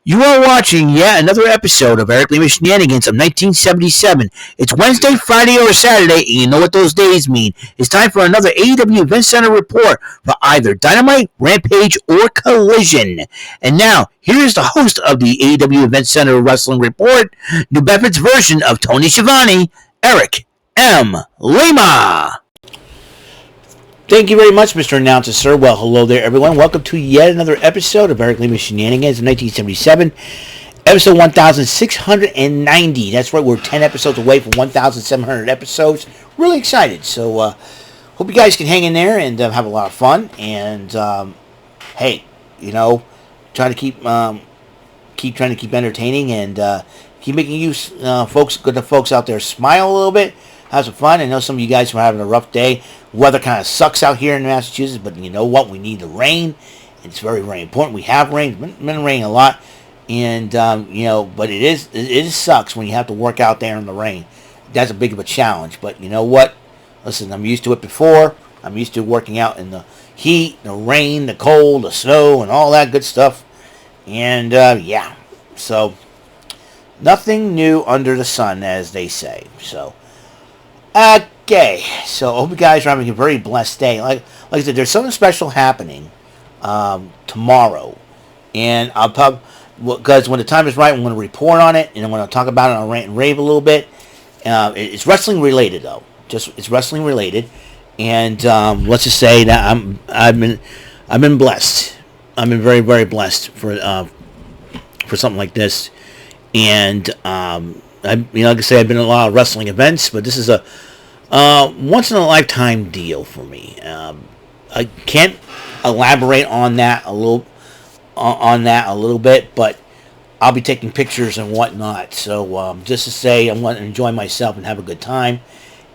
You are watching yet another episode of Eric Lima Shenanigans of 1977. It's Wednesday, Friday, or Saturday, and you know what those days mean. It's time for another AEW Event Center report for either Dynamite, Rampage, or Collision. And now, here is the host of the AEW Event Center Wrestling Report, New Bedford's version of Tony Schiavone, Eric M. Lima. Thank you very much, Mr. Announcer, sir. Well, hello there, everyone. Welcome to yet another episode of Eric Lima Shenanigans in 1977, episode 1690. That's right, we're 10 episodes away from 1,700 episodes. Really excited. So, hope you guys can hang in there and have a lot of fun. And, hey, you know, try to keep trying to keep entertaining and keep making you folks out there smile a little bit. Have some fun. I know some of you guys are having a rough day. Weather kind of sucks out here in Massachusetts, but you know what? We need the rain. It's very, very important. We have rain. It's been raining a lot, and but it sucks when you have to work out there in the rain. That's a big of a challenge. But you know what? Listen, I'm used to it before. I'm used to working out in the heat, the rain, the cold, the snow, and all that good stuff. And yeah, so nothing new under the sun, as they say. So. Okay, so I hope you guys are having a very blessed day. Like I said, there's something special happening tomorrow, and I'll probably, because when the time is right, I'm going to report on it, and I'm going to talk about it on Rant and Rave a little bit. It's wrestling related though, it's wrestling related, and let's just say that I've been blessed. I've been very, very blessed for something like this, and like I say, I've been in a lot of wrestling events, but this is a once in a lifetime deal for me. I can't elaborate on that a little bit, but I'll be taking pictures and whatnot. So just to say, I want to enjoy myself and have a good time.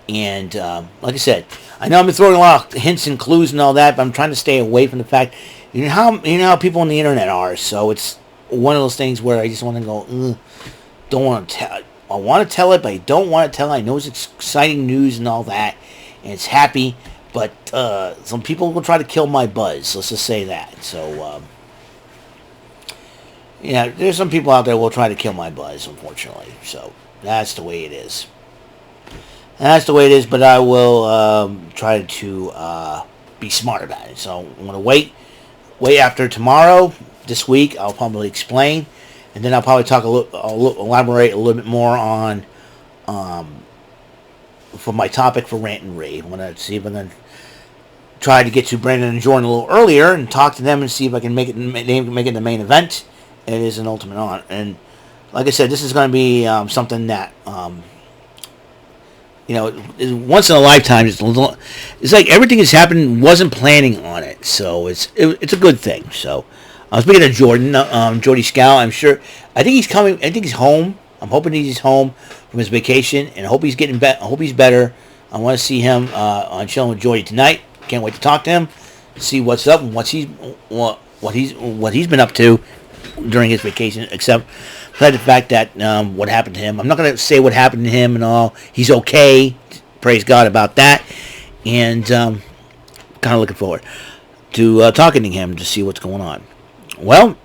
And like I said, I know I've been throwing a lot of hints and clues and all that, but I'm trying to stay away from the fact. You know how people on the internet are. So it's one of those things where I just want to go. Don't want to tell. I want to tell it, but I don't want to tell it. I know it's exciting news and all that, and it's happy, but some people will try to kill my buzz. Let's just say that. So, there's some people out there who will try to kill my buzz, unfortunately. So, that's the way it is. That's the way it is, but I will try to be smart about it. So, I'm going to wait after tomorrow. This week, I'll probably explain. And then I'll probably talk elaborate a little bit more on, for my topic for Rant and Rave. I'm going to see if I'm going to try to get to Brandon and Jordan a little earlier and talk to them and see if I can make it the main event. It is an ultimate honor. And like I said, this is going to be something that, once in a lifetime. It's like everything that's happened, wasn't planning on it. So it's a good thing. So. I was speaking to Jordan, Jordy Scow. I'm sure. I think he's coming. I think he's home. I'm hoping he's home from his vacation, and I hope he's getting better. I hope he's better. I want to see him on Chilling with Jordy tonight. Can't wait to talk to him, see what's up and what he's been up to during his vacation. Except for the fact that what happened to him. I'm not going to say what happened to him and all. He's okay. Praise God about that. And kind of looking forward to talking to him to see what's going on. Well,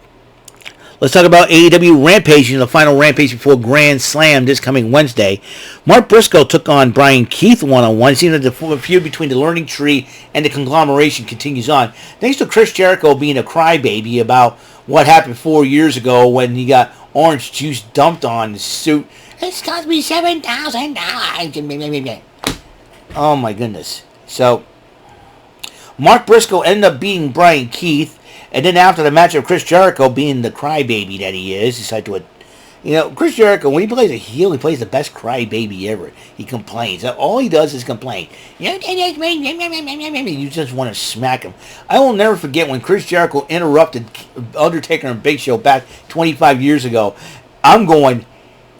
let's talk about AEW Rampage, the final Rampage before Grand Slam this coming Wednesday. Mark Briscoe took on Brian Keith one-on-one. It seems that the feud between the Learning Tree and the Conglomeration continues on. Thanks to Chris Jericho being a crybaby about what happened 4 years ago when he got orange juice dumped on his suit. It's cost me $7,000. Oh, my goodness. So, Mark Briscoe ended up beating Brian Keith. And then after the match of Chris Jericho being the crybaby that he is, decided to, Chris Jericho, when he plays a heel, he plays the best crybaby ever. He complains. All he does is complain. You just want to smack him. I will never forget when Chris Jericho interrupted Undertaker and Big Show back 25 years ago.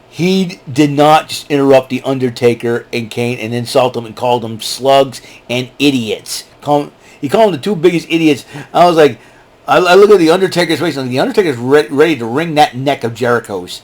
He did not just interrupt the Undertaker and Kane and insult them and called them slugs and idiots. He called them the two biggest idiots. I was like, I look at the Undertaker's face, and the Undertaker's ready to wring that neck of Jericho's.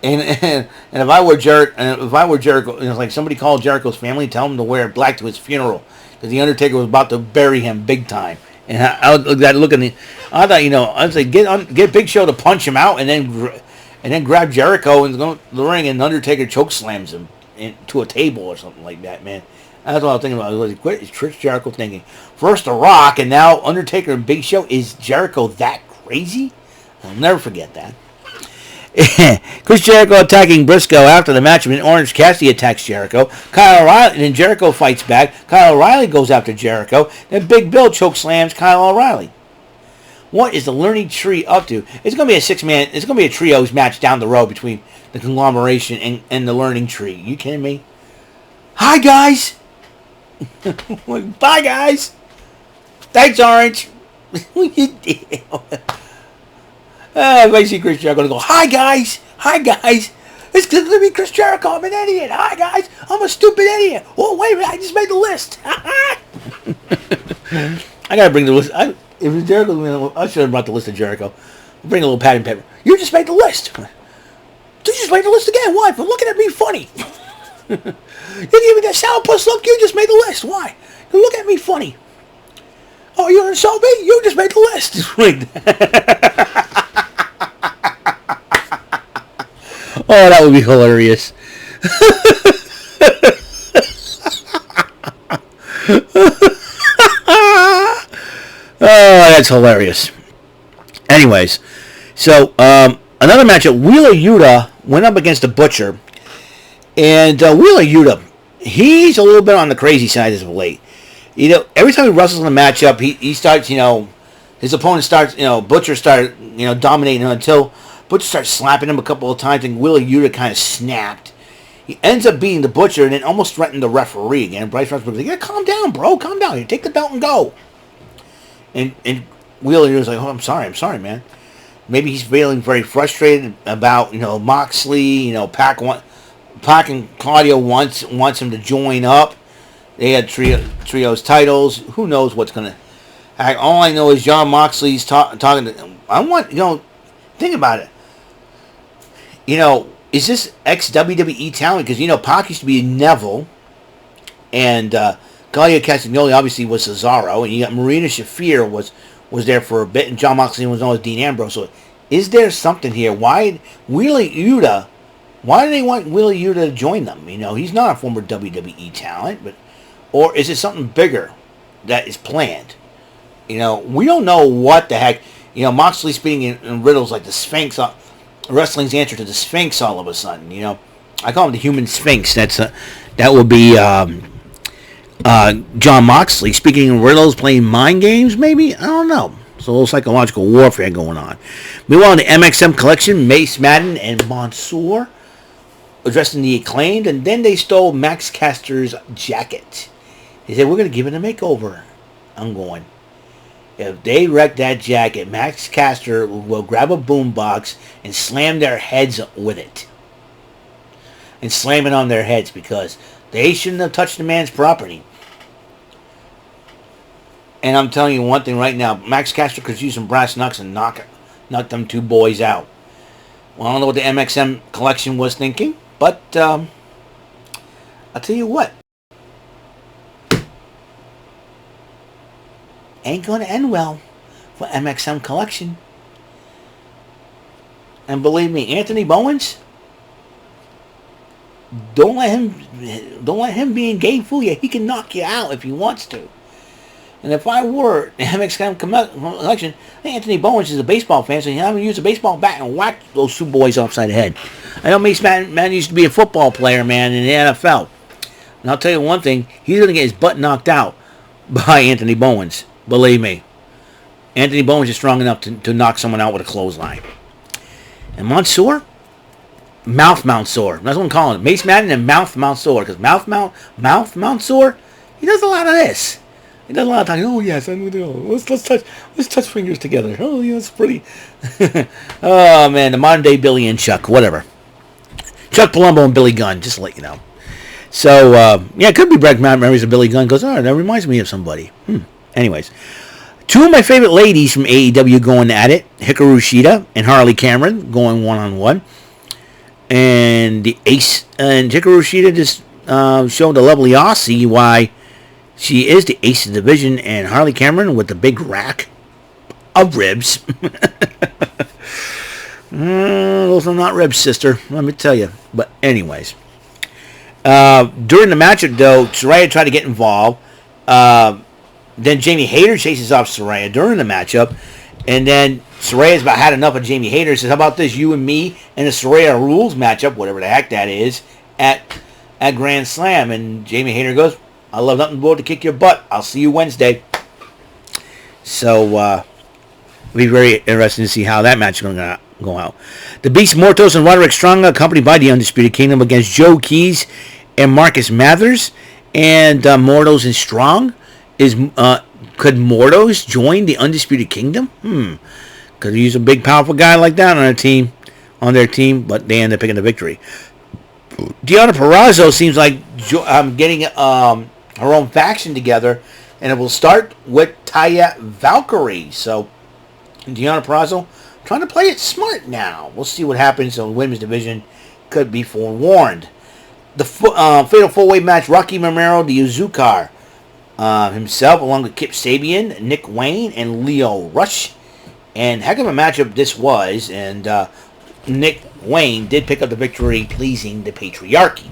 And if I were Jericho, like somebody called Jericho's family, tell him to wear black to his funeral, because the Undertaker was about to bury him big time. And I look at the. I thought, I was like, get Big Show to punch him out, and then grab Jericho and go to the ring, and Undertaker choke slams him into a table or something like that, man. That's what I was thinking about. I was like, what is Chris Jericho thinking? First The Rock, and now Undertaker and Big Show. Is Jericho that crazy? I'll never forget that. Chris Jericho attacking Briscoe after the match. When Orange Cassidy attacks Jericho, Kyle O'Reilly, and then Jericho fights back. Kyle O'Reilly goes after Jericho. Then Big Bill choke slams Kyle O'Reilly. What is the Learning Tree up to? It's going to be a six-man. It's going to be a trios match down the road between the conglomeration and the Learning Tree. You kidding me? Hi guys. Bye guys. Thanks, Orange. If I see Chris Jericho, I go, hi guys. It's going to be Chris Jericho. I'm an idiot. Hi guys. I'm a stupid idiot. Oh, wait a minute. I just made the list. I got to bring the list. If it's Jericho, I should have brought the list of Jericho. Bring a little pad and paper. You just made the list. You just made the list again. Why? For looking at me funny. You give me that sourpuss look. You just made the list. Why? You look at me funny. Oh, you insult me? You just made the list. Oh, that would be hilarious. Oh, that's hilarious. Anyways, so another matchup, Wheeler Yuta went up against the Butcher. And Wheeler Yuta, he's a little bit on the crazy side as of late. Every time he wrestles in a matchup, he starts, his opponent starts, Butcher starts, dominating him until Butcher starts slapping him a couple of times, and Wheeler Yuta kind of snapped. He ends up beating the Butcher and then almost threatened the referee again. Bryce Russell was like, yeah, calm down, bro. Calm down. You take the belt and go. And Wheeler was like, oh, I'm sorry, man. Maybe he's feeling very frustrated about, Moxley, Pac and Claudio wants him to join up. They had trios titles. Who knows what's going to happen? All I know is John Moxley's talking to... I want, think about it. Is this ex-WWE talent? Because, Pac used to be Neville. And Claudio Castagnoli obviously was Cesaro. And you got Marina Shafir was there for a bit. And John Moxley was known as Dean Ambrose. So is there something here? Why do they want Wheeler Yuta to join them? He's not a former WWE talent, or is it something bigger that is planned? We don't know what the heck. Moxley speaking in riddles like the Sphinx, wrestling's answer to the Sphinx all of a sudden. I call him the human Sphinx. That would be John Moxley speaking in riddles, playing mind games, maybe? I don't know. It's a little psychological warfare going on. Meanwhile, in the MXM collection, Mace Madden and Mansoor addressing the Acclaimed, and then they stole Max Caster's jacket. They said, we're going to give it a makeover. I'm going, if they wreck that jacket, Max Caster will grab a boombox and slam their heads with it. And slam it on their heads because they shouldn't have touched the man's property. And I'm telling you one thing right now, Max Caster could use some brass knucks and knock them two boys out. Well, I don't know what the MXM collection was thinking, but I'll tell you what. Ain't going to end well for MXM collection. And believe me, Anthony Bowens, don't let him be in game fool you. He can knock you out if he wants to. And if I were the MXM collection, I think Anthony Bowens is a baseball fan, so I'm going to use a baseball bat and whack those two boys upside the head. I know Mace Man used to be a football player, man, in the NFL. And I'll tell you one thing, he's going to get his butt knocked out by Anthony Bowens. Believe me. Anthony Bowens is strong enough to knock someone out with a clothesline. And Mansoor? Mouth Mansoor. That's what I'm calling it. Mace Madden and Mouth Mansoor. Because Mouth Mansoor, he does a lot of this. He does a lot of talking. Oh yes, let's touch fingers together. Oh yeah, it's pretty. Oh man, the modern day Billy and Chuck, whatever. Chuck Palumbo and Billy Gunn, just to let you know. So yeah, it could be Brett memories of Billy Gunn. Goes, oh, that reminds me of somebody. Anyways, two of my favorite ladies from AEW going at it: Hikaru Shida and Harley Cameron going 1-on-1. And the Ace and Hikaru Shida just showed the lovely Aussie why She is the ace of the division, and Harley Cameron with the big rack of ribs. Those are not ribs, sister. Let me tell you. But anyways, during the matchup, though, Saraya tried to get involved. Then Jamie Hayter chases off Saraya during the matchup. And then Saraya's about had enough of Jamie Hayter. Says, how about this, you and me and the Saraya Rules matchup, whatever the heck that is, at Grand Slam. And Jamie Hayter goes, I love nothing more to kick your butt. I'll see you Wednesday. So, it'll be very interesting to see how that match is going to go out. The Beast Mortos and Roderick Strong, accompanied by the Undisputed Kingdom, against Joe Keys and Marcus Mathers. And Mortos and Strong could Mortos join the Undisputed Kingdom? Could use a big, powerful guy like that on their team, but they end up picking the victory. Deonna Purrazzo seems like getting her own faction together, and it will start with Taya Valkyrie. So Deonna Purrazzo trying to play it smart now. We'll see what happens. The women's division could be forewarned. The fatal four-way match: Rocky Romero, the Yuzukar himself, along with Kip Sabian, Nick Wayne, and Leo Rush. And heck of a matchup this was. And Nick Wayne did pick up the victory, pleasing the patriarchy.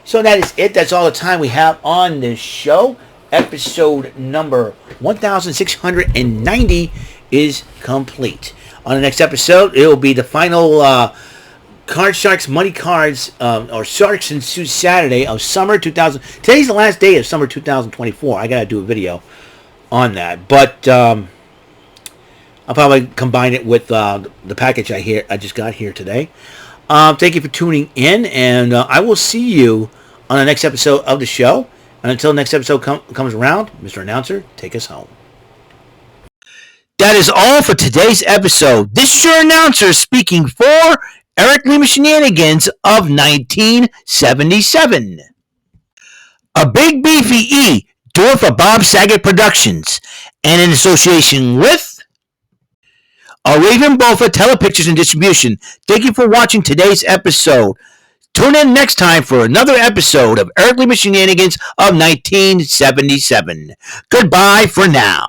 So that is it. That's all the time we have on this show. Episode number 1690 is complete. On the next episode, it will be the final Card Sharks Money Cards, or Sharks and Suits Saturday of summer 2000. Today's the last day of summer 2024. I gotta do a video on that, but I'll probably combine it with the package I just got here today. Thank you for tuning in, and I will see you on the next episode of the show. And until the next episode comes around, Mr. Announcer, take us home. That is all for today's episode. This is your announcer speaking for Eric Lima Shenanigans of 1977. A Big Beefy E, do it for Bob Saget Productions, and in association with a Raven Bofa Telepictures and Distribution. Thank you for watching today's episode. Tune in next time for another episode of Eric Lima Shenanigans of 1977. Goodbye for now.